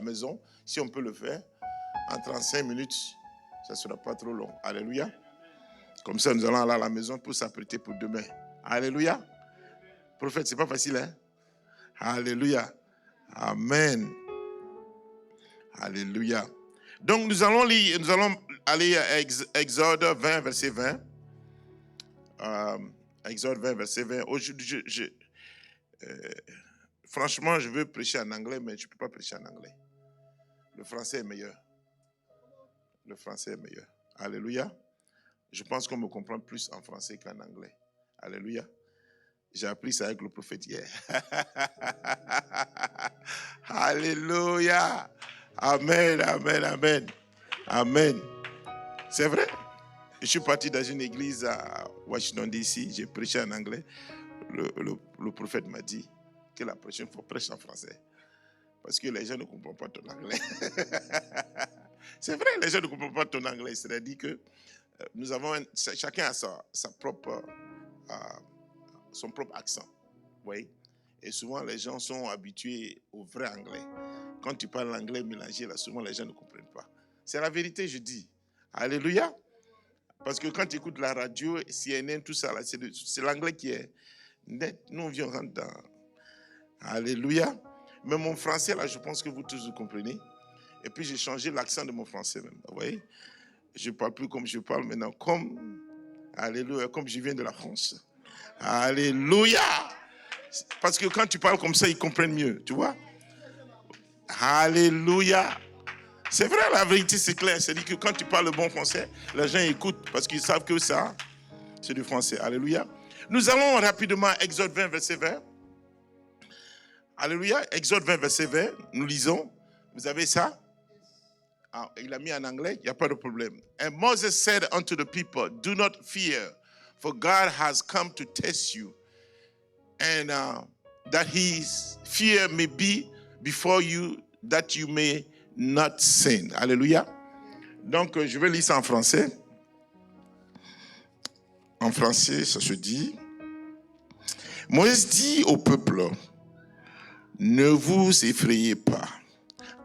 maison, si on peut le faire, en 35 minutes, ça ne sera pas trop long. Alléluia. Comme ça, nous allons aller à la maison pour s'apprêter pour demain. Alléluia. Prophète, c'est pas facile, hein? Alléluia. Amen. Alléluia. Donc, nous allons aller à Exode 20, verset 20. Exode 20, verset 20. Aujourd'hui, franchement, je veux prêcher en anglais, mais je ne peux pas prêcher en anglais. Le français est meilleur. Le français est meilleur. Alléluia. Je pense qu'on me comprend plus en français qu'en anglais. Alléluia. J'ai appris ça avec le prophète hier. Alléluia. Amen, amen, amen. Amen. C'est vrai. Je suis parti dans une église à Washington DC. J'ai prêché en anglais. Le prophète m'a dit que la prochaine fois, prêche en français. Parce que les gens ne comprennent pas ton anglais. C'est vrai, les gens ne comprennent pas ton anglais. C'est-à-dire que nous avons chacun a son propre accent. Oui. Et souvent, les gens sont habitués au vrai anglais. Quand tu parles l'anglais mélangé, là, souvent, les gens ne comprennent pas. C'est la vérité, je dis. Alléluia. Parce que quand tu écoutes la radio, CNN, tout ça, là, c'est l'anglais qui est net. Nous, on vient rentrer dans... Alléluia. Mais mon français, là, je pense que vous tous vous comprenez. Et puis, j'ai changé l'accent de mon français même. Vous voyez? Je ne parle plus comme je parle maintenant, alléluia, comme je viens de la France. Alléluia. Parce que quand tu parles comme ça, ils comprennent mieux, tu vois. Alléluia. C'est vrai, la vérité, c'est clair. C'est-à-dire que quand tu parles le bon français, les gens écoutent parce qu'ils savent que ça, c'est du français. Alléluia. Nous allons rapidement, Exode 20, verset 20. Alléluia. Exode 20, verset 20. Nous lisons. Vous avez ça? Ah, il a mis en anglais, il n'y a pas de problème. And Moses said unto the people, do not fear, for God has come to test you, and that his fear may be before you, that you may not sin. Alléluia. Donc, je vais lire ça en français. En français, ça se dit, Moïse dit au peuple, ne vous effrayez pas,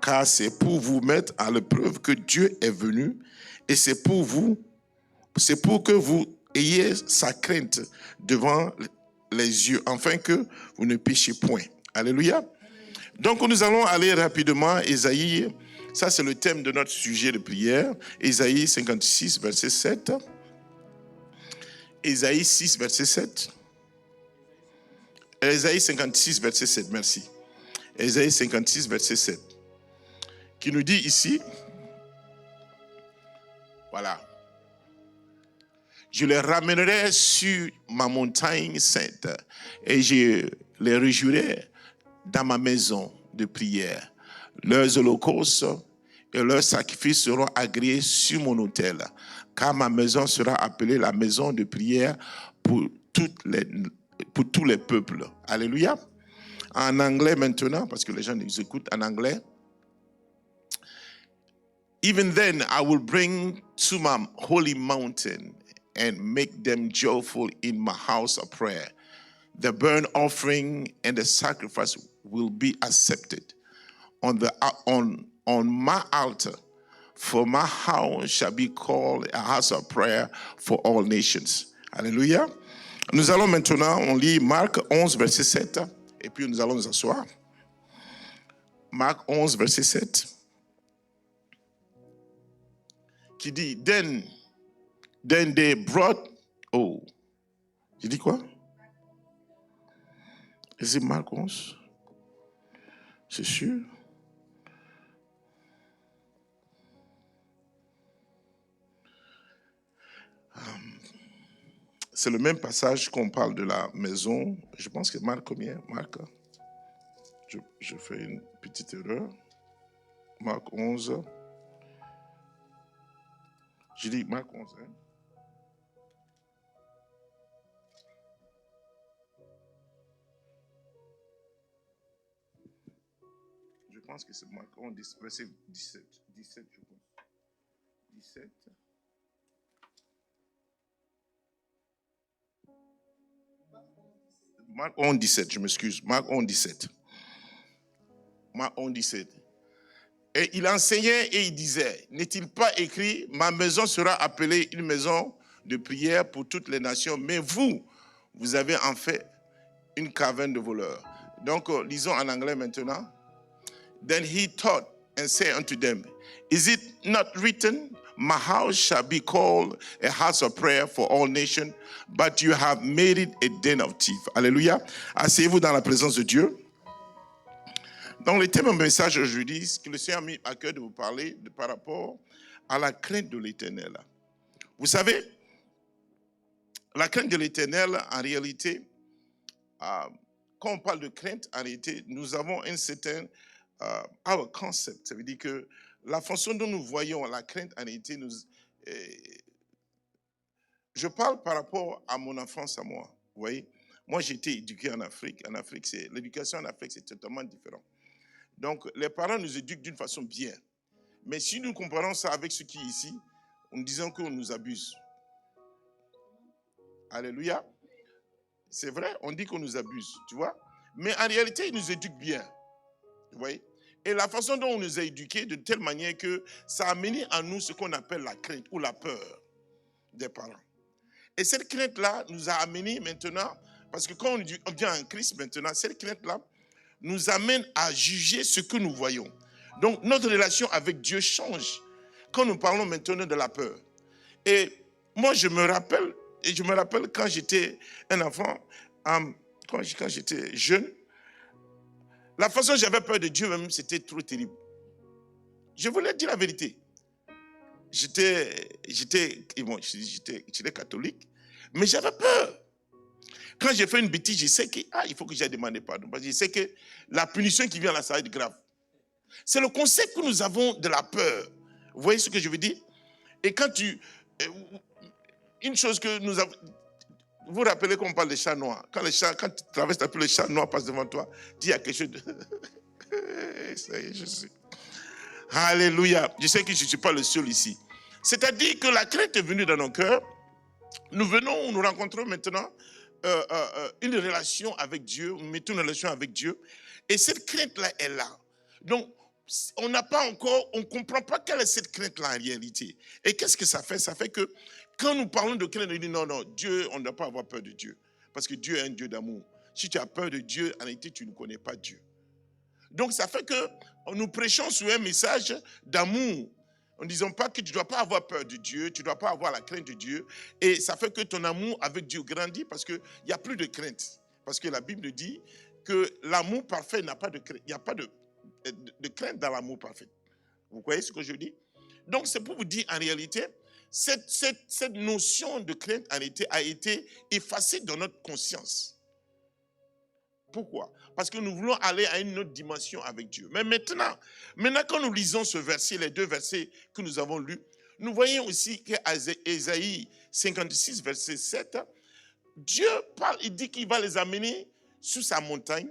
car c'est pour vous mettre à l'épreuve que Dieu est venu, et c'est pour que vous ayez sa crainte devant les yeux, afin que vous ne péchiez point. Alléluia. Donc nous allons aller rapidement, Ésaïe, ça c'est le thème de notre sujet de prière, Ésaïe 56, verset 7. Ésaïe 6, verset 7. Ésaïe 56, verset 7, merci. Ésaïe 56, verset 7. Qui nous dit ici, voilà. Je les ramènerai sur ma montagne sainte et je les réjouirai dans ma maison de prière. Leurs holocaustes et leurs sacrifices seront agréés sur mon autel, car ma maison sera appelée la maison de prière pour tous les peuples. Alléluia. En anglais maintenant, parce que les gens nous écoutent en anglais. Even then I will bring to my holy mountain and make them joyful in my house of prayer. The burnt offering and the sacrifice will be accepted on my altar, for my house shall be called a house of prayer for all nations. Alléluia. Nous allons maintenant, on lit Marc 11, verset 7, et puis nous allons nous asseoir. Marc 11, verset 7, qui dit, then they brought, j'ai dit quoi? C'est Marc 11? C'est sûr? C'est le même passage qu'on parle de la maison. Je pense que Marc combien? Marc, je fais une petite erreur. Marc 11. Je dis Marc 11. Hein? Je pense que c'est Marc 11, verset 17. 17, je pense. 17. Marc 11, 17, je m'excuse. Marc 11, 17. Marc 11, 17. Et il enseignait et il disait, n'est-il pas écrit, ma maison sera appelée une maison de prière pour toutes les nations, mais vous avez en fait une caverne de voleurs. Donc, lisons en anglais maintenant. Then he taught and said unto them, is it not written, my house shall be called a house of prayer for all nations, but you have made it a den of thieves. Alléluia. Asseyez-vous dans la présence de Dieu. Donc, le thème de mon message aujourd'hui, ce que le Seigneur a mis à cœur de vous parler par rapport à la crainte de l'Éternel. Vous savez, la crainte de l'Éternel, en réalité, quand on parle de crainte, en réalité, nous avons un certain our concept. Ça veut dire que la façon dont nous voyons la crainte, en réalité, je parle par rapport à mon enfance à moi. Vous voyez, moi, j'ai été éduqué en Afrique. En Afrique, l'éducation en Afrique, c'est totalement différent. Donc, les parents nous éduquent d'une façon bien. Mais si nous comparons ça avec ce qui est ici, nous disons qu'on nous abuse. Alléluia. C'est vrai, on dit qu'on nous abuse, tu vois. Mais en réalité, ils nous éduquent bien. Vous voyez? Et la façon dont on nous a éduqués de telle manière que ça a amené à nous ce qu'on appelle la crainte ou la peur des parents. Et cette crainte-là nous a amené maintenant, parce que quand on vient en Christ maintenant, cette crainte-là nous amène à juger ce que nous voyons. Donc notre relation avec Dieu change quand nous parlons maintenant de la peur. Et moi je me rappelle quand j'étais un enfant, quand j'étais jeune, la façon dont j'avais peur de Dieu même, c'était trop terrible. Je voulais dire la vérité. J'étais catholique, mais j'avais peur. Quand j'ai fait une bêtise, je sais il faut que j'aille demander pardon. Parce que je sais que la punition qui vient là, ça va être grave. C'est le concept que nous avons de la peur. Vous voyez ce que je veux dire? Et quand une chose que nous avons... Vous vous rappelez qu'on parle des chats noirs. Quand tu traverses un peu, le chat noir passe devant toi, il y a quelque chose de... Ça y est, je sais. Alléluia. Je sais que je ne suis pas le seul ici. C'est-à-dire que la crainte est venue dans nos cœurs. Nous rencontrons maintenant une relation avec Dieu. Nous mettons une relation avec Dieu. Et cette crainte-là est là. Donc, on ne comprend pas quelle est cette crainte-là en réalité. Et qu'est-ce que ça fait? Ça fait que quand nous parlons de crainte, on dit non, Dieu, on ne doit pas avoir peur de Dieu. Parce que Dieu est un Dieu d'amour. Si tu as peur de Dieu, en réalité, tu ne connais pas Dieu. Donc, ça fait que nous prêchons sur un message d'amour. En ne disant pas que tu ne dois pas avoir peur de Dieu, tu ne dois pas avoir la crainte de Dieu. Et ça fait que ton amour avec Dieu grandit parce qu'il n'y a plus de crainte. Parce que la Bible dit que l'amour parfait n'a pas de crainte. Il n'y a pas de crainte dans l'amour parfait. Vous voyez ce que je dis? Donc, c'est pour vous dire, en réalité, cette notion de crainte, en réalité, a été effacée dans notre conscience. Pourquoi? Parce que nous voulons aller à une autre dimension avec Dieu. Mais maintenant quand nous lisons ce verset, les deux versets que nous avons lus, nous voyons aussi qu'Ésaïe 56, verset 7, Dieu parle, il dit qu'il va les amener sous sa montagne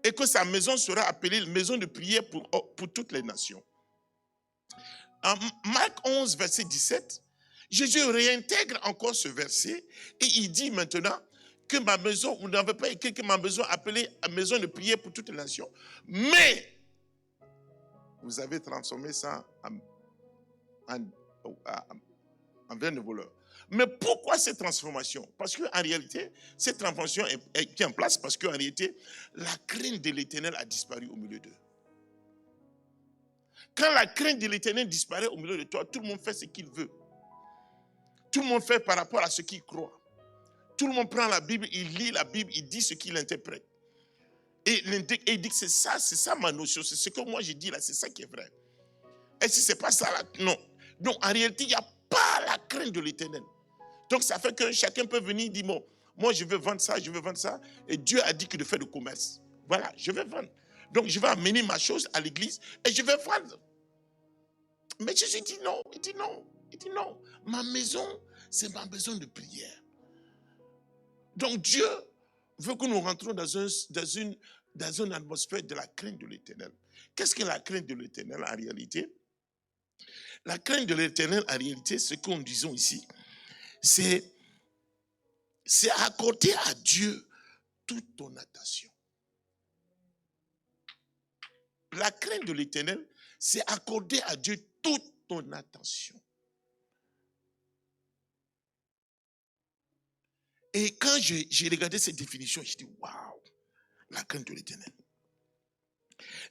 et que sa maison sera appelée maison de prière pour toutes les nations. En Marc 11, verset 17, Jésus réintègre encore ce verset et il dit maintenant que ma maison, vous n'avez pas écrit que ma maison appelée maison de prière pour toutes les nations. Mais vous avez transformé ça en veine de voleur. Mais pourquoi cette transformation? Parce qu'en réalité, cette transformation est en place parce qu'en réalité, la crainte de l'Éternel a disparu au milieu d'eux. Quand la crainte de l'Éternel disparaît au milieu de toi, tout le monde fait ce qu'il veut. Tout le monde fait par rapport à ce qu'il croit. Tout le monde prend la Bible, il lit la Bible, il dit ce qu'il interprète. Et il dit que c'est ça ma notion, c'est ce que moi j'ai dit là, c'est ça qui est vrai. Et si c'est pas ça là, non. Donc en réalité, il n'y a pas la crainte de l'Éternel. Donc ça fait que chacun peut venir et dire, bon, moi je veux vendre ça, et Dieu a dit que de faire le commerce. Voilà, je vais vendre. Donc je vais amener ma chose à l'église et je vais vendre. Mais Jésus dit non, il dit non. Ma maison, c'est ma maison de prière. Donc Dieu veut que nous rentrons dans une atmosphère de la crainte de l'Éternel. Qu'est-ce que la crainte de l'Éternel en réalité? La crainte de l'Éternel en réalité, ce que nous disons ici, c'est accorder à Dieu toute ton attention. la crainte de l'Éternel, c'est accorder à Dieu toute ton attention. Et quand j'ai regardé cette définition, je dis waouh, la crainte de l'Éternel.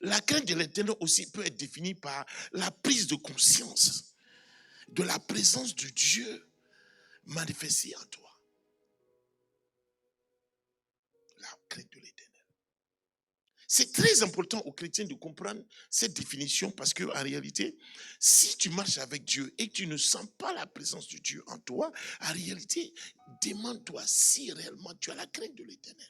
La crainte de l'Éternel aussi peut être définie par la prise de conscience de la présence de Dieu manifestée en toi. La crainte de l'Éternel. C'est très important aux chrétiens de comprendre cette définition parce qu'en réalité, si tu marches avec Dieu et que tu ne sens pas la présence de Dieu en toi, en réalité, demande-toi si réellement tu as la crainte de l'Éternel.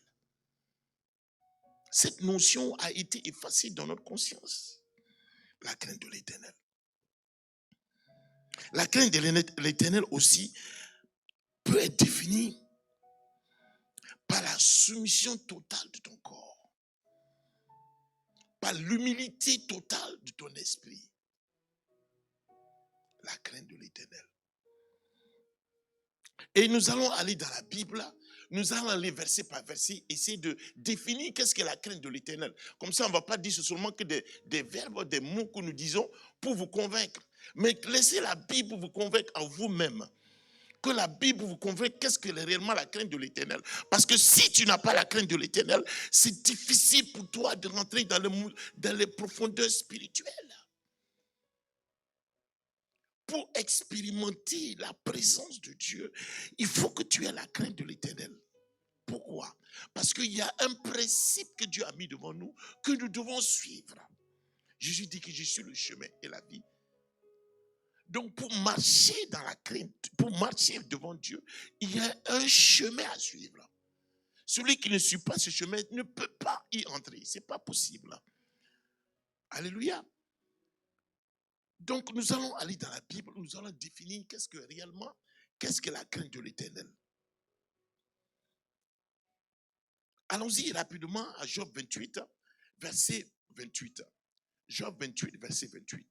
Cette notion a été effacée dans notre conscience. La crainte de l'Éternel. La crainte de l'Éternel aussi peut être définie par la soumission totale de ton corps. Par l'humilité totale de ton esprit. La crainte de l'Éternel. Et nous allons aller dans la Bible, nous allons aller verset par verset, essayer de définir qu'est-ce que la crainte de l'Éternel. Comme ça, on ne va pas dire seulement que des verbes, des mots que nous disons pour vous convaincre. Mais laissez la Bible vous convaincre en vous-même. Que la Bible vous convainc qu'est-ce que réellement la crainte de l'Éternel. Parce que si tu n'as pas la crainte de l'Éternel, c'est difficile pour toi de rentrer dans les profondeurs spirituelles. Pour expérimenter la présence de Dieu, il faut que tu aies la crainte de l'Éternel. Pourquoi? Parce qu'il y a un principe que Dieu a mis devant nous que nous devons suivre. Jésus dit que je suis le chemin et la vie. Donc pour marcher dans la crainte, pour marcher devant Dieu, il y a un chemin à suivre. Celui qui ne suit pas ce chemin ne peut pas y entrer. Ce n'est pas possible. Alléluia. Donc nous allons aller dans la Bible, nous allons définir qu'est-ce que la crainte de l'Éternel. Allons-y rapidement à Job 28, verset 28. Job 28, verset 28.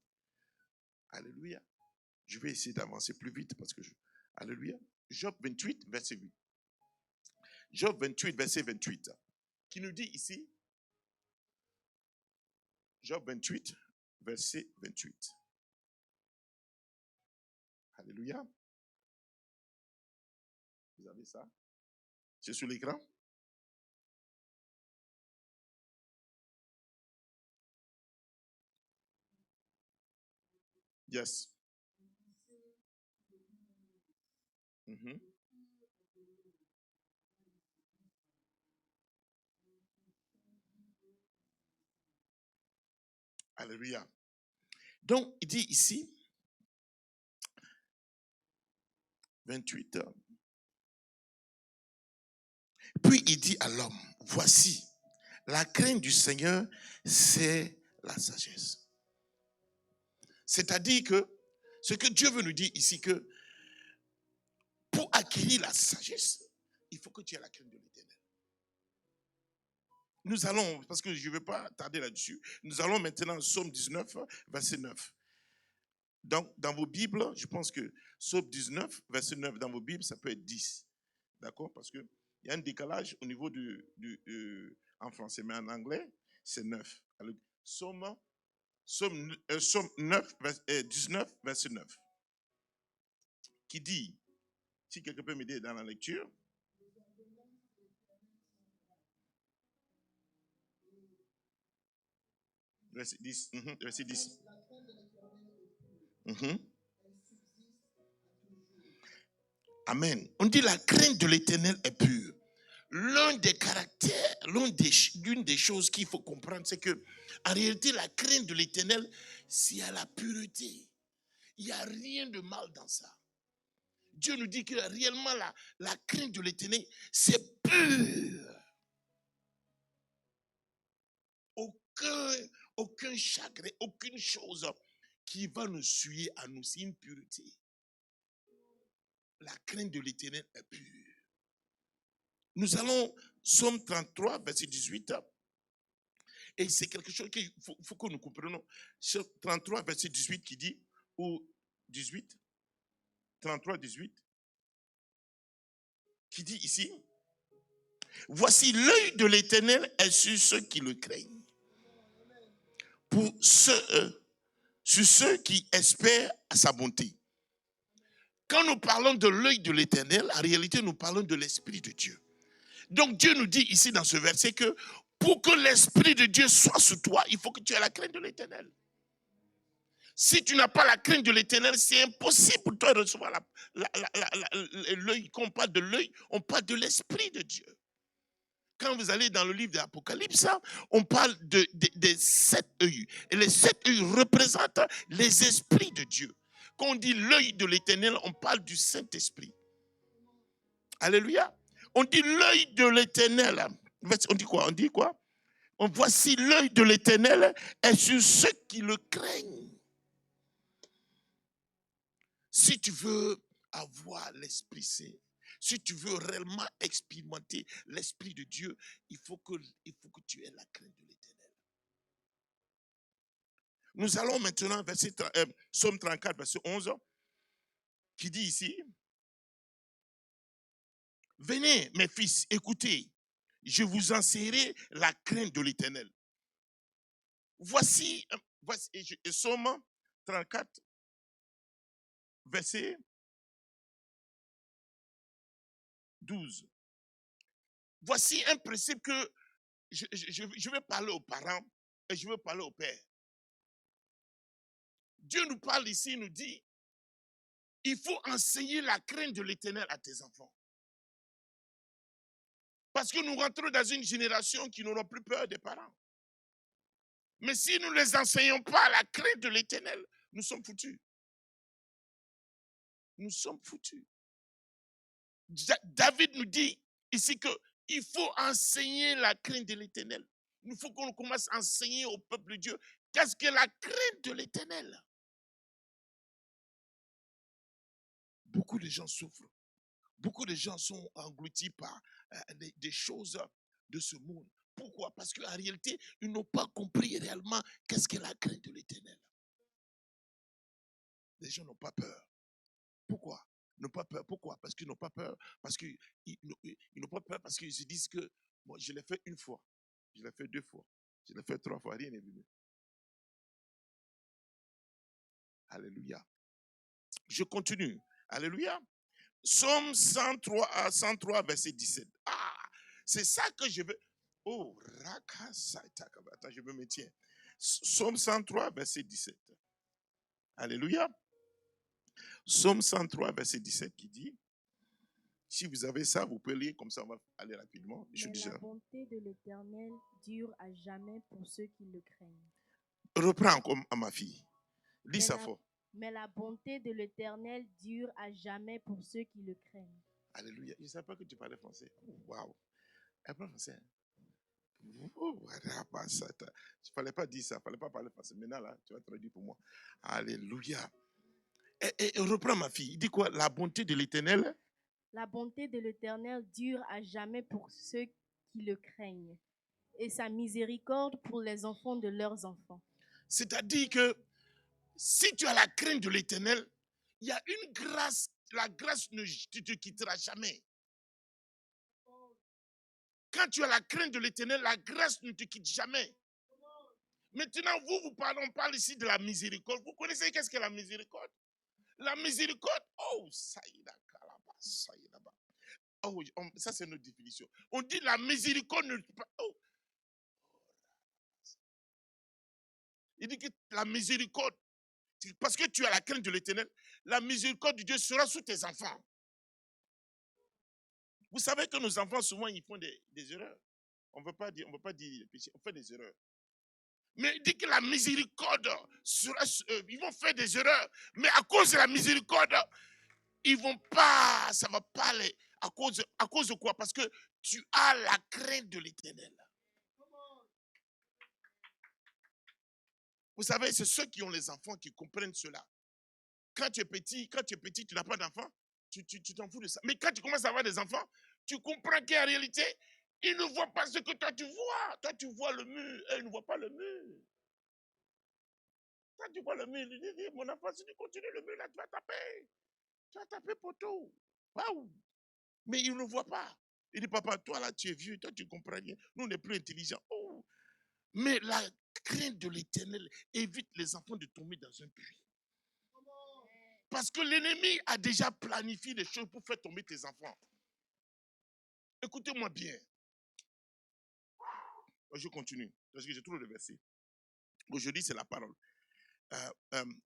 Alléluia. Je vais essayer d'avancer plus vite parce que Alléluia. Job 28, verset 8. Job 28, verset 28. Qui nous dit ici, Job 28, verset 28. Alléluia. Vous avez ça? C'est sur l'écran? Yes. Mm-hmm. Alléluia. Donc, il dit ici, 28. Puis il dit à l'homme, voici, la crainte du Seigneur, c'est la sagesse. C'est-à-dire que ce que Dieu veut nous dire ici, que pour acquérir la sagesse, il faut que tu aies la crainte de l'Éternel. Nous allons, parce que je ne vais pas tarder là-dessus, nous allons maintenant au Psaume 19, verset 9. Donc, dans vos Bibles, je pense que Psaume 19, verset 9, dans vos Bibles, ça peut être 10. D'accord? Parce qu'il y a un décalage au niveau en français, mais en anglais, c'est 9. Alors, Psaume 9, 19, verset 9. Qui dit, si quelqu'un peut m'aider dans la lecture. Verset 10. Verset 10. Amen. On dit la crainte de l'Éternel est pure. L'un des caractères, l'une des choses qu'il faut comprendre, c'est que en réalité, la crainte de l'Éternel, c'est à la pureté. Il n'y a rien de mal dans ça. Dieu nous dit que réellement la crainte de l'Éternel, c'est pur. Aucun chagrin, aucune chose qui va nous suyer à nous, c'est une pureté. La crainte de l'Éternel est pure. Nous allons, Psaume 33, verset 18. Et c'est quelque chose qu'il faut que nous comprenions. 33, verset 18 qui dit, ou 18, 33, 18, qui dit ici, voici l'œil de l'Éternel est sur ceux qui le craignent. sur ceux qui espèrent à sa bonté. Quand nous parlons de l'œil de l'Éternel, en réalité, nous parlons de l'Esprit de Dieu. Donc Dieu nous dit ici dans ce verset que pour que l'Esprit de Dieu soit sur toi, il faut que tu aies la crainte de l'Éternel. Si tu n'as pas la crainte de l'Éternel, c'est impossible pour toi de recevoir l'œil. Quand on parle de l'œil, on parle de l'Esprit de Dieu. Quand vous allez dans le livre de l'Apocalypse, on parle des 7 œils. Et les 7 œils représentent les esprits de Dieu. Quand on dit l'œil de l'Éternel, on parle du Saint-Esprit. Alléluia. On dit l'œil de l'Éternel. On dit quoi? On dit quoi? Voici l'œil de l'Éternel est sur ceux qui le craignent. Si tu veux avoir l'Esprit Saint, si tu veux réellement expérimenter l'Esprit de Dieu, il faut que tu aies la crainte de l'Éternel. Nous allons maintenant, Psaume 34, verset 11, qui dit ici, « Venez, mes fils, écoutez, je vous enseignerai la crainte de l'Éternel. » Voici Psaume 34, verset 12. Voici un principe que je vais parler aux parents et je vais parler aux pères. Dieu nous parle ici, il nous dit, il faut enseigner la crainte de l'Éternel à tes enfants. Parce que nous rentrons dans une génération qui n'aura plus peur des parents. Mais si nous ne les enseignons pas la crainte de l'Éternel, nous sommes foutus. Nous sommes foutus. David nous dit ici qu'il faut enseigner la crainte de l'Éternel. Il faut qu'on commence à enseigner au peuple de Dieu qu'est-ce que la crainte de l'Éternel. Beaucoup de gens souffrent. Beaucoup de gens sont engloutis par des choses de ce monde. Pourquoi? Parce qu'en réalité, ils n'ont pas compris réellement qu'est-ce que la crainte de l'Éternel. Les gens n'ont pas peur. Pourquoi? Ils n'ont pas peur. Pourquoi? Parce qu'ils n'ont pas peur. Parce qu'ils n'ont pas peur parce qu'ils se disent que moi, je l'ai fait une fois, je l'ai fait 2 fois, je l'ai fait 3 fois, rien n'est venu. Alléluia. Je continue. Alléluia. Psaume 103, verset 17. Ah, c'est ça que je veux. Oh, attends, je me tiens. Psaume 103, verset 17. Alléluia. Psaume 103, verset 17 qui dit, si vous avez ça, vous pouvez lire, comme ça on va aller rapidement. La bonté de l'Éternel dure à jamais pour ceux qui le craignent. Reprends comme à ma fille. Lis ça fort. Mais la bonté de l'Éternel dure à jamais pour ceux qui le craignent. Alléluia. Je ne savais pas que tu parlais français. Waouh. Elle parle français. Il ne fallait pas dire ça. Il ne fallait pas parler français. Maintenant, là, tu vas traduire pour moi. Alléluia. Et reprends ma fille. Il dit quoi? La bonté de l'Éternel. La bonté de l'Éternel dure à jamais pour ceux qui le craignent. Et sa miséricorde pour les enfants de leurs enfants. C'est-à-dire que si tu as la crainte de l'Éternel, il y a une grâce. La grâce ne te quittera jamais. Quand tu as la crainte de l'Éternel, la grâce ne te quitte jamais. Maintenant, on parle ici de la miséricorde. Vous connaissez qu'est-ce que la miséricorde? La miséricorde, oh, ça y est là-bas. Oh, ça c'est notre définition. On dit la miséricorde ne... Oh. Il dit que la miséricorde, parce que tu as la crainte de l'Éternel, la miséricorde de Dieu sera sous tes enfants. Vous savez que nos enfants, souvent, ils font des erreurs. On ne veut pas dire péché, on fait des erreurs. Mais il dit que la miséricorde, ils vont faire des erreurs, mais à cause de la miséricorde, ils vont pas, ça ne va pas aller. À cause de quoi? Parce que tu as la crainte de l'Éternel. Vous savez, c'est ceux qui ont les enfants qui comprennent cela. Quand tu es petit, tu n'as pas d'enfant, tu t'en fous de ça. Mais quand tu commences à avoir des enfants, tu comprends qu'en réalité, ils ne voient pas ce que toi tu vois. Toi, tu vois le mur, et ils ne voient pas le mur. Quand tu vois le mur, il dit, mon enfant, si tu continues le mur, là, tu vas taper. Tu vas taper poteau. Waouh! Mais ils ne voient pas. Il dit, papa, toi là, tu es vieux, toi, tu ne comprends rien. Nous, on est plus intelligents. Oh. Mais la crainte de l'Éternel évite les enfants de tomber dans un puits. Parce que l'ennemi a déjà planifié des choses pour faire tomber tes enfants. Écoutez-moi bien. Je continue, parce que j'ai trop de versets. Aujourd'hui, c'est la parole.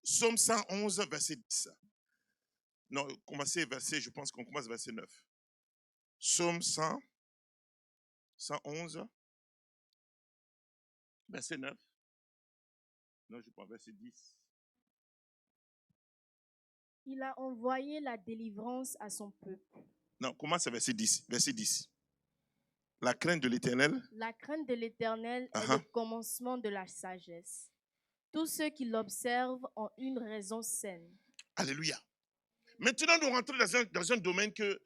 Psaume 111, verset 10. Non, commencez verset, je pense qu'on commence verset 9. Psaume 111, verset 9. Non, je prends verset 10. Il a envoyé la délivrance à son peuple. Non, commence verset 10. Verset 10. La crainte de l'Éternel. La crainte de l'Éternel est le commencement de la sagesse. Tous ceux qui l'observent ont une raison saine. Alléluia. Maintenant, nous rentrons dans un domaine que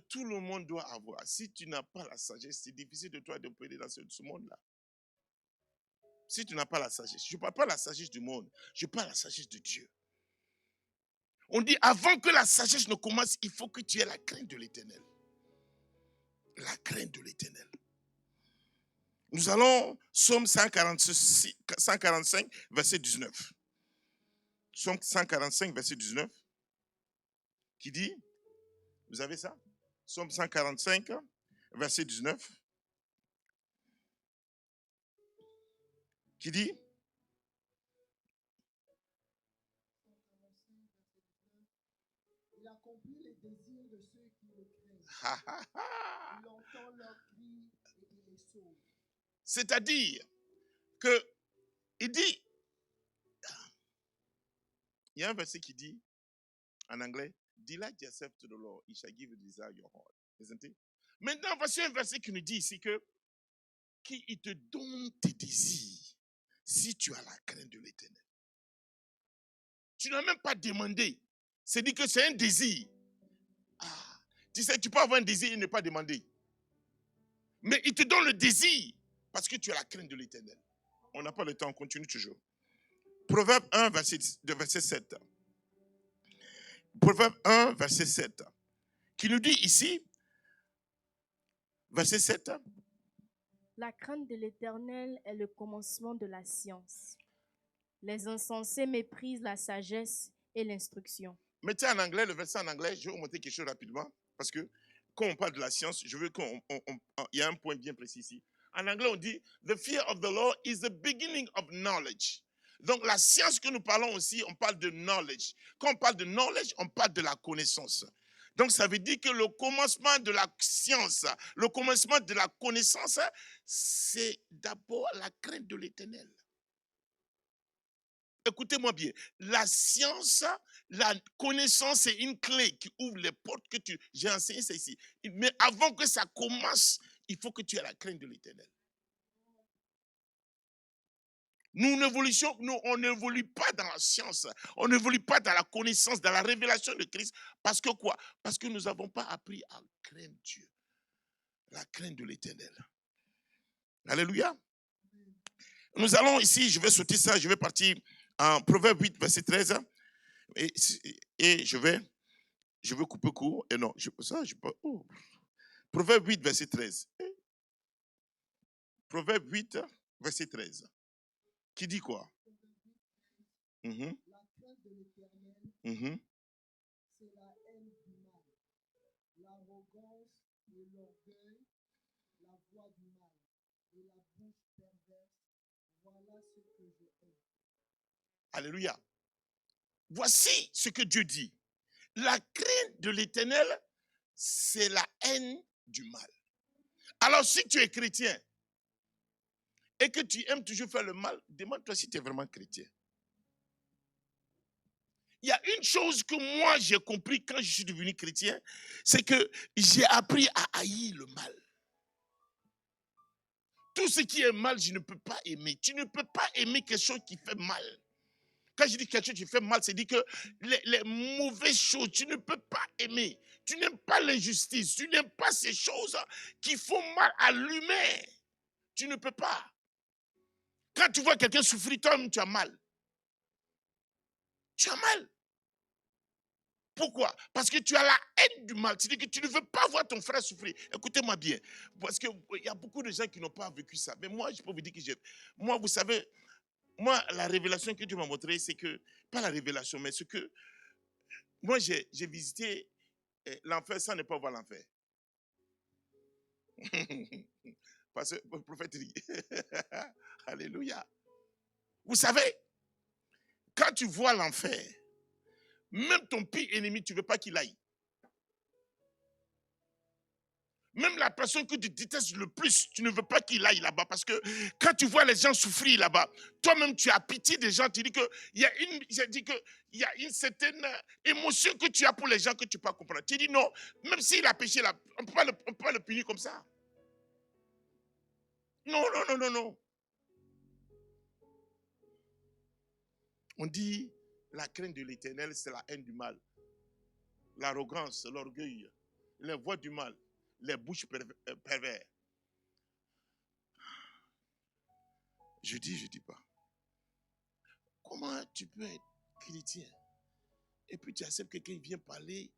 tout le monde doit avoir. Si tu n'as pas la sagesse, c'est difficile de toi d'opérer dans ce monde-là. Si tu n'as pas la sagesse, je ne parle pas de la sagesse du monde, je parle de la sagesse de Dieu. On dit, avant que la sagesse ne commence, il faut que tu aies la crainte de l'Éternel. La crainte de l'Éternel. Nous allons, Psaume 145, verset 19. Psaume 145, verset 19, qui dit, vous avez ça? Psaume 145, verset 19, qui dit, il accomplit les désirs de ceux qui le craignent. Il entend leurs cris et il les sauve. C'est-à-dire que, il dit, il y a un verset qui dit, en anglais, delight yourself to the Lord, he shall give you the desire of your heart. Isn't it? Maintenant, voici un verset qui nous dit ici que, qu'il te donne tes désirs si tu as la crainte de l'Éternel. Tu n'as même pas demandé. C'est dit que c'est un désir. Ah, tu sais, tu peux avoir un désir et ne pas demander. Mais il te donne le désir parce que tu as la crainte de l'Éternel. On n'a pas le temps, on continue toujours. Proverbe 1, verset 7. Proverbe 1, verset 7. Qui nous dit ici, verset 7. La crainte de l'Éternel est le commencement de la science. Les insensés méprisent la sagesse et l'instruction. Mettez en anglais, le verset en anglais, je vais vous montrer quelque chose rapidement, parce que quand on parle de la science, je veux qu'il y a un point bien précis ici. En anglais, on dit, the fear of the Lord is the beginning of knowledge. Donc, la science que nous parlons aussi, on parle de knowledge. Quand on parle de knowledge, on parle de la connaissance. Donc, ça veut dire que le commencement de la science, le commencement de la connaissance, c'est d'abord la crainte de l'Éternel. Écoutez-moi bien, la science, la connaissance, c'est une clé qui ouvre les portes que j'ai enseigné ça ici. Mais avant que ça commence, il faut que tu aies la crainte de l'Éternel. On n'évolue pas dans la science, on n'évolue pas dans la connaissance, dans la révélation de Christ. Parce que quoi? Parce que nous n'avons pas appris à craindre Dieu. La crainte de l'Éternel. Alléluia. Nous allons ici, je vais sauter ça, je vais partir en Proverbe 8, verset 13. Et je vais couper court. Et non, Proverbe 8, verset 13. Proverbe 8, verset 13. Qui dit quoi? La crainte de l'Éternel, c'est la haine du mal. L'arrogance et l'orgueil, la voix du mal et la bouche perverse, voilà ce que je hais. Alléluia. Voici ce que Dieu dit. La crainte de l'Éternel, c'est la haine du mal. Alors, si tu es chrétien et que tu aimes toujours faire le mal, demande-toi si tu es vraiment chrétien. Il y a une chose que moi j'ai compris quand je suis devenu chrétien, c'est que j'ai appris à haïr le mal. Tout ce qui est mal, je ne peux pas aimer. Tu ne peux pas aimer quelque chose qui fait mal. Quand je dis quelque chose qui fait mal, c'est dire que les mauvaises choses, tu ne peux pas aimer. Tu n'aimes pas l'injustice. Tu n'aimes pas ces choses qui font mal à l'humain. Tu ne peux pas. Quand tu vois quelqu'un souffrir, toi-même, tu as mal. Tu as mal. Pourquoi? Parce que tu as la haine du mal. C'est-à-dire que tu ne veux pas voir ton frère souffrir. Écoutez-moi bien. Parce qu'il y a beaucoup de gens qui n'ont pas vécu ça. Mais moi, je peux vous dire que moi, vous savez, moi, la révélation que Dieu m'a montrée, c'est que, pas la révélation, mais ce que, moi, j'ai visité l'enfer sans ne pas voir l'enfer. Parce que le prophète dit, alléluia. Vous savez, quand tu vois l'enfer, même ton pire ennemi, tu ne veux pas qu'il aille. Même la personne que tu détestes le plus, tu ne veux pas qu'il aille là-bas. Parce que quand tu vois les gens souffrir là-bas, toi-même tu as pitié des gens. Tu dis qu'il y a une certaine émotion que tu as pour les gens que tu ne peux pas comprendre. Tu dis non, même s'il a péché là, on ne peut pas le punir comme ça. Non, non, non, non, non. On dit la crainte de l'Éternel, c'est la haine du mal. L'arrogance, l'orgueil, les voies du mal, les bouches pervers. Je dis pas. Comment tu peux être chrétien et puis tu acceptes que quelqu'un vient parler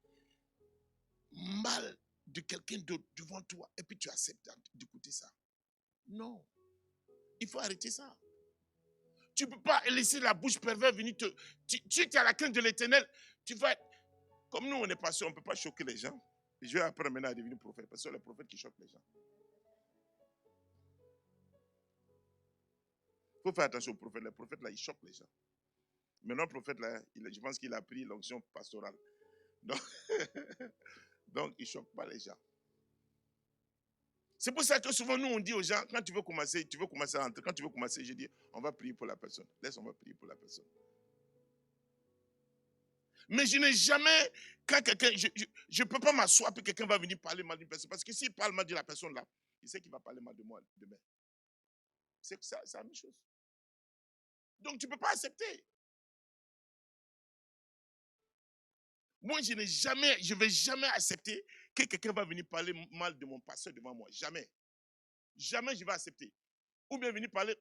mal de quelqu'un d'autre devant toi et puis tu acceptes d'écouter ça? Non. Il faut arrêter ça. Tu ne peux pas laisser la bouche pervers venir te... Tu es à la crainte de l'Éternel. Tu vas être... Comme nous, on est passé, on ne peut pas choquer les gens. Et je vais apprendre maintenant à devenir prophète parce que c'est le prophète qui choque les gens. Il faut faire attention au prophète. Le prophète, là, il choque les gens. Maintenant, le prophète, là, je pense qu'il a pris l'onction pastorale. Donc il ne choque pas les gens. C'est pour ça que souvent, nous, on dit aux gens, quand tu veux commencer à entrer. Quand tu veux commencer, je dis, on va prier pour la personne. On va prier pour la personne. Mais je n'ai jamais, quand quelqu'un, je ne peux pas m'asseoir et quelqu'un va venir parler mal d'une personne. Parce que s'il parle mal de la personne là, il sait qu'il va parler mal de moi demain. C'est la même chose. Donc tu ne peux pas accepter. Moi, je ne vais jamais accepter que quelqu'un va venir parler mal de mon pasteur devant moi. Jamais. Jamais je vais accepter. Ou bien venir parler,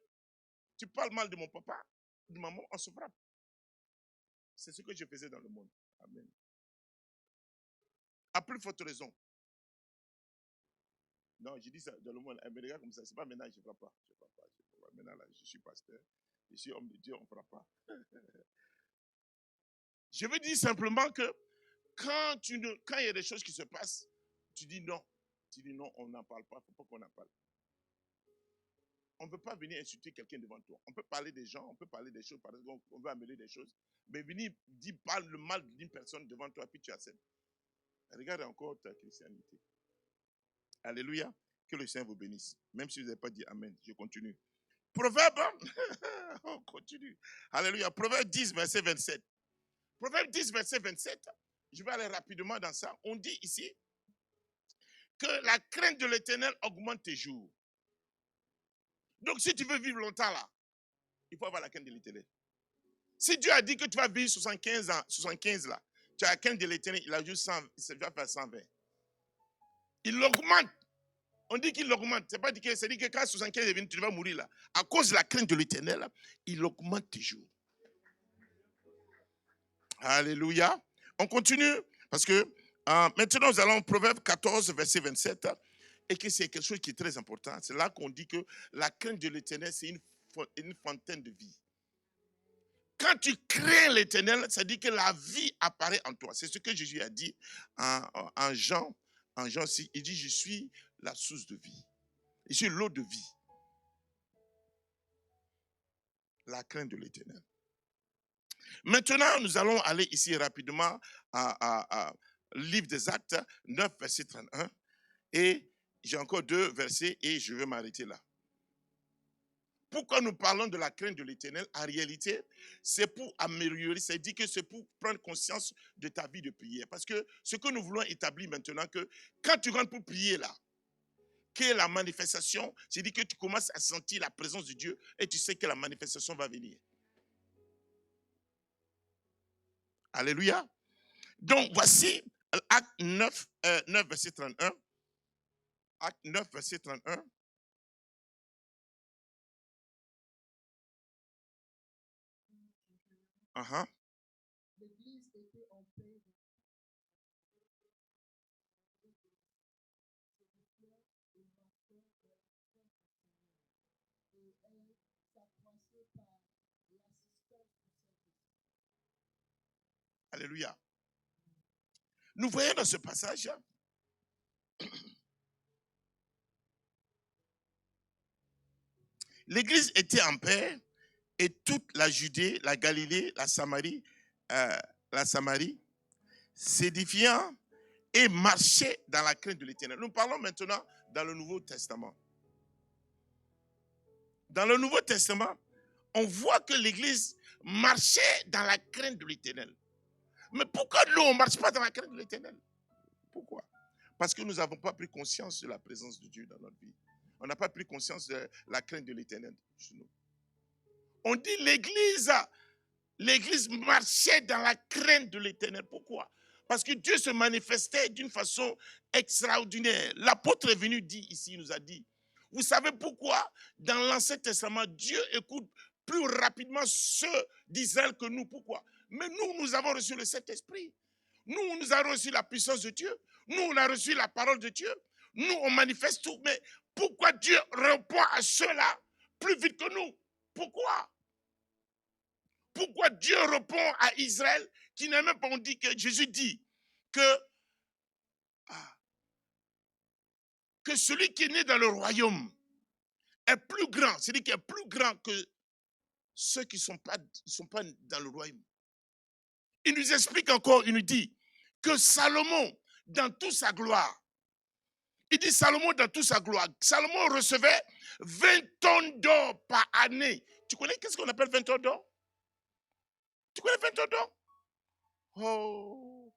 tu parles mal de mon papa, de maman, on se frappe. C'est ce que je faisais dans le monde. Amen. À plus forte raison. Non, je dis ça dans le monde. Mais regarde comme ça, c'est pas maintenant, je ne frappe pas. Je ne frappe pas. Maintenant, là, je suis pasteur. Je suis homme de Dieu, on ne frappe pas. Je veux dire simplement que quand il y a des choses qui se passent, tu dis non. Tu dis non, on n'en parle pas. Il ne faut pas qu'on en parle. On ne peut pas venir insulter quelqu'un devant toi. On peut parler des gens, on peut parler des choses, par exemple, on veut amener des choses. Mais venir dire parle le mal d'une personne devant toi, puis tu acceptes. Regarde encore ta christianité. Alléluia. Que le Seigneur vous bénisse. Même si vous n'avez pas dit Amen, je continue. Proverbe, on continue. Alléluia. Proverbe 10, verset 27. Proverbe 10, verset 27. Je vais aller rapidement dans ça. On dit ici que la crainte de l'Éternel augmente tes jours. Donc, si tu veux vivre longtemps là, il faut avoir la crainte de l'Éternel. Si Dieu a dit que tu vas vivre 75 ans, 75 là, tu as la crainte de l'Éternel, il a juste 100, il va faire 120. Il l'augmente. On dit qu'il l'augmente. C'est pas dit que, c'est dit que quand 75 est venu, tu vas mourir là. À cause de la crainte de l'Éternel, il augmente tes jours. Alléluia. On continue parce que maintenant nous allons au Proverbe 14, verset 27. Et que c'est quelque chose qui est très important. C'est là qu'on dit que la crainte de l'Éternel, c'est une fontaine de vie. Quand tu crains l'Éternel, ça dit que la vie apparaît en toi. C'est ce que Jésus a dit en Jean 6. Il dit, je suis la source de vie. Je suis l'eau de vie. La crainte de l'Éternel. Maintenant, nous allons aller ici rapidement à livre des Actes 9, verset 31. Et j'ai encore 2 versets et je vais m'arrêter là. Pourquoi nous parlons de la crainte de l'Éternel? En réalité, c'est pour améliorer, c'est-à-dire que c'est pour prendre conscience de ta vie de prière. Parce que ce que nous voulons établir maintenant, que quand tu rentres pour prier là, que la manifestation, c'est-à-dire que tu commences à sentir la présence de Dieu et tu sais que la manifestation va venir. Alléluia. Donc voici Acte 9, 9 verset 31. Acte 9, verset 31. L'église était en paix Alléluia. Nous voyons dans ce passage l'église était en paix et toute la Judée, la Galilée, la Samarie s'édifiant et marchait dans la crainte de l'Éternel. Nous parlons maintenant dans le Nouveau Testament. Dans le Nouveau Testament, on voit que l'église marchait dans la crainte de l'Éternel. Mais pourquoi nous, on ne marche pas dans la crainte de l'Éternel? Pourquoi? Parce que nous n'avons pas pris conscience de la présence de Dieu dans notre vie. On n'a pas pris conscience de la crainte de l'Éternel chez nous. On dit l'église marchait dans la crainte de l'Éternel. Pourquoi? Parce que Dieu se manifestait d'une façon extraordinaire. L'apôtre est venu dire ici, il nous a dit, vous savez pourquoi dans l'Ancien Testament, Dieu écoute plus rapidement ceux d'Israël que nous? Pourquoi? Mais nous avons reçu le Saint-Esprit. Nous avons reçu la puissance de Dieu. Nous, on a reçu la parole de Dieu. Nous, on manifeste tout. Mais pourquoi Dieu répond à ceux-là plus vite que nous? Pourquoi? Pourquoi Dieu répond à Israël qui n'a même pas, on dit que Jésus dit que celui qui est né dans le royaume est plus grand, c'est-à-dire qu'il est plus grand que ceux qui ne sont pas dans le royaume. Il nous explique encore, il nous dit que Salomon, dans toute sa gloire, il dit Salomon dans toute sa gloire, Salomon recevait 20 tonnes d'or par année. Tu connais qu'est-ce qu'on appelle 20 tonnes d'or? Tu connais 20 tonnes d'or? Oh!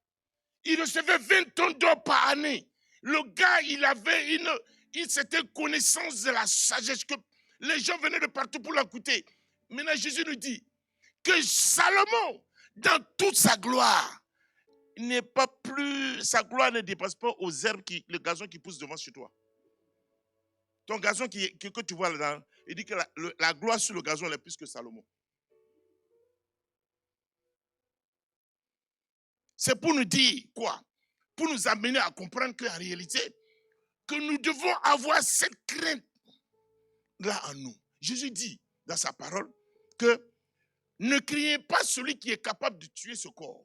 Il recevait 20 tonnes d'or par année. Le gars, il avait une certaine connaissance de la sagesse que les gens venaient de partout pour l'écouter. Maintenant, Jésus nous dit que Salomon, dans toute sa gloire, n'est pas plus, sa gloire ne dépasse pas aux herbes, le gazon qui pousse devant chez toi. Ton gazon que tu vois là, il dit que la gloire sur le gazon elle est plus que Salomon. C'est pour nous dire quoi? Pour nous amener à comprendre qu'en réalité, que nous devons avoir cette crainte-là en nous. Jésus dit dans sa parole que ne criez pas celui qui est capable de tuer ce corps,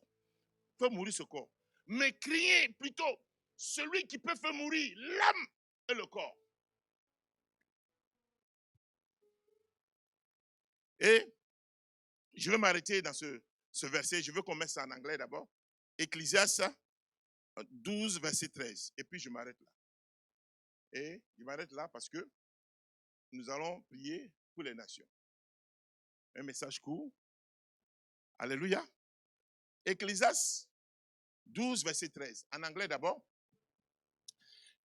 faire mourir ce corps, mais criez plutôt celui qui peut faire mourir l'âme et le corps. Et je vais m'arrêter dans ce verset, je veux qu'on mette ça en anglais d'abord. Ecclésiaste 12, verset 13. Et puis je m'arrête là. Et je m'arrête là parce que nous allons prier pour les nations. Un message court. Alléluia. Ecclésiaste 12, verset 13. En anglais d'abord.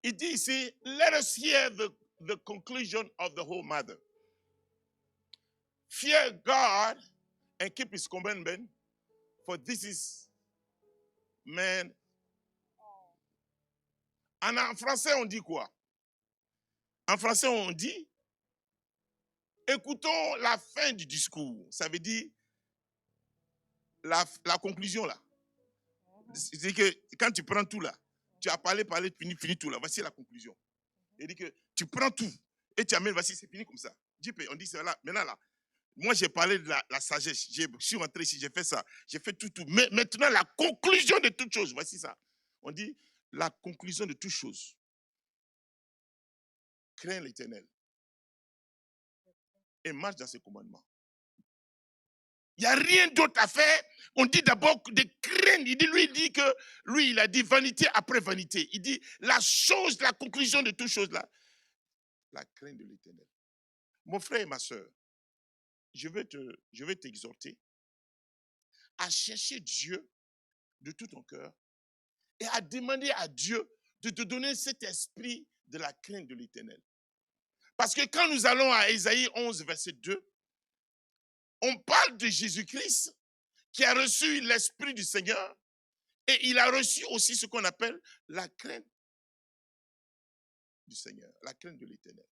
Il dit ici, let us hear the conclusion of the whole matter. Fear God and keep his commandment, for this is man. En français, on dit quoi? En français, on dit, écoutons la fin du discours. Ça veut dire la conclusion là. C'est que quand tu prends tout là, tu as parlé, fini tout là. Voici la conclusion. Il dit que tu prends tout et tu amènes, voici, c'est fini comme ça. On dit c'est là, maintenant là. Moi, j'ai parlé de la sagesse. Je suis rentré ici, j'ai fait ça. J'ai fait tout. Mais maintenant, la conclusion de toute chose, voici ça. On dit la conclusion de toute chose. Crains l'Éternel et marche dans ses commandements. Il n'y a rien d'autre à faire. On dit d'abord de craindre. Il dit que lui, il a dit vanité après vanité. Il dit la conclusion de toute chose là, la crainte de l'Éternel. Mon frère et ma soeur, je vais t'exhorter à chercher Dieu de tout ton cœur et à demander à Dieu de te donner cet esprit de la crainte de l'Éternel. Parce que quand nous allons à Ésaïe 11, verset 2, on parle de Jésus-Christ qui a reçu l'esprit du Seigneur et il a reçu aussi ce qu'on appelle la crainte du Seigneur, la crainte de l'Éternel.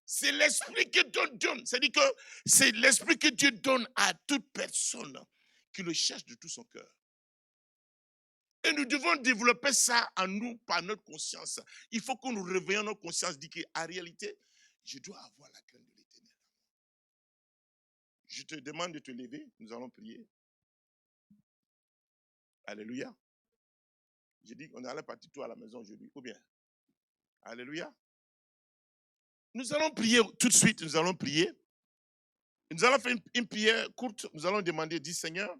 C'est l'esprit que Dieu donne. C'est-à-dire que c'est l'esprit que Dieu donne à toute personne qui le cherche de tout son cœur. Et nous devons développer ça en nous par notre conscience. Il faut que nous réveillions notre conscience, dire qu'en réalité, je dois avoir la crainte de l'Éternel. Je te demande de te lever, nous allons prier. Alléluia. J'ai dit qu'on allait partir tout à la maison aujourd'hui, ou bien? Alléluia. Nous allons prier tout de suite, nous allons prier. Nous allons faire une prière courte, nous allons demander, dis Seigneur,